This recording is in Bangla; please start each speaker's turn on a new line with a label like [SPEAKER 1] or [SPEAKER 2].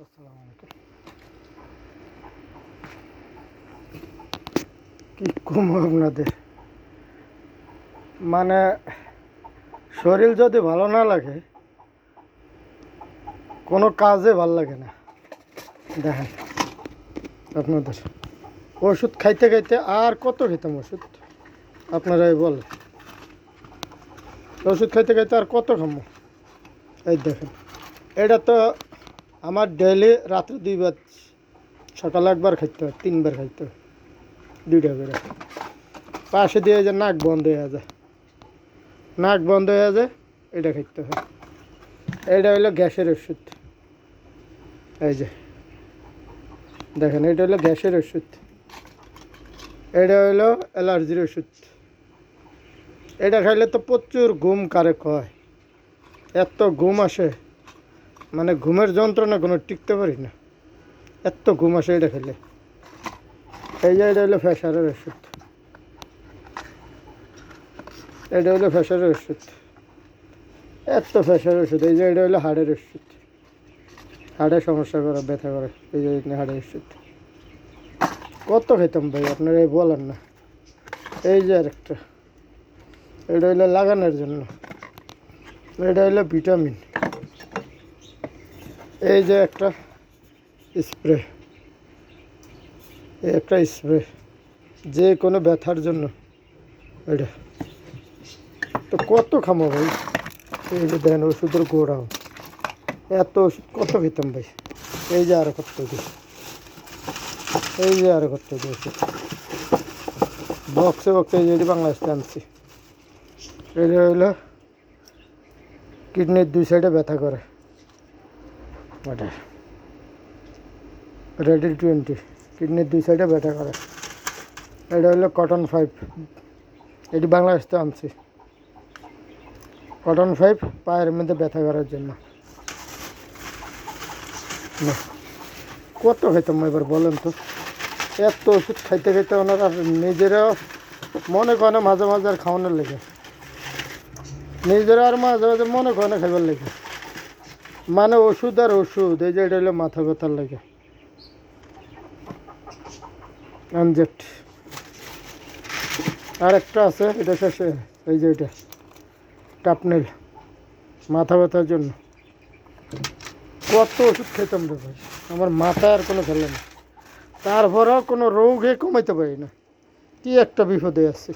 [SPEAKER 1] আসসালামু আলাইকুম। কি কম আপনাদের মানে শরীর যদি ভালো না লাগে কোনো কাজে ভাল লাগে না। দেখেন আপনাদের ওষুধ খাইতে খাইতে আর কত খেতাম ওষুধ, আপনারাই বল। ওষুধ খাইতে খাইতে আর কত খামো। এই দেখেন, এটা তো আমার ডেইলি রাত্রে 2 বার, সকালে 1বার খাইতে হয়, 3বার খাইতে হয়, 2টা করে। পাশে দিয়ে যে নাক বন্ধ হয়ে যায়, নাক বন্ধ হয়ে যায়, এটা খাইতে হয়। এটা হইলো গ্যাসের ওষুধ। এই যে দেখেন, এটা হলো গ্যাসের ওষুধ, এটা হইলো অ্যালার্জির ওষুধ। এটা খাইলে তো প্রচুর ঘুম কারেক্ট হয়, এত ঘুম আসে, মানে ঘুমের যন্ত্রণা কোনো টিকতে পারি না, এত ঘুম আসে এটা খেলে। এই যে এটা হলো প্রেশারের ওষুধ, এটা হলো প্রেশারের ওষুধ, এত প্রেশারের ওষুধ। এই যে এটা হলো হাড়ের ওষুধ, হাড়ের সমস্যা করে, ব্যথা করে, এই যে হাড়ের ওষুধ। কত খেতাম ভাই, আপনারা বলেন না। এই যে আরেকটা, এটা হইলো লাগানোর জন্য, এটা হইলো ভিটামিন। এই যে একটা স্প্রে, এই একটা স্প্রে যে কোনো ব্যথার জন্য। এটা তো কত খামো ভাই। এই যে দেন ওষুধের গোড়াও, এত ওষুধ কত খেতাম ভাই। এই যে আরো কত দিই, এই যে আরো কত দিই ওষুধ বক্সে বক্সে। এই যে বাংলাদেশ আনছি। এটা হইলো কিডনির 2 সাইডে ব্যথা করে, ওটা রেডি 20, কিডনির 2 সাইডে ব্যথা করে। এটা হলো কটন 5, এটি বাংলাদেশ থেকে আনছি। কটন 5 পায়ের মধ্যে ব্যথা করার জন্য। কত খাইতাম এবার বলেন তো। এত ওষুধ খাইতে খাইতে ওনারা নিজেরাও মনে করে না, মাঝে মাঝে আর খাওয়ানোর লেগে, নিজেরা আর মাঝে মাঝে মনে করে না খাইবার লেগে। মানে ওষুধ আর ওষুধ। এই যে এটা হলো মাথা ব্যথার লেগে আনজেট। আর একটা আছে, এটা শেষে। এই যে এটা টাপনেল, মাথা ব্যথার জন্য। কত ওষুধ খেতাম রে ভাই, আমার মাথা আর কোনো খেলে না। তারপরেও কোনো রোগে কমাইতে পারি না। কি একটা বিপদে আছে।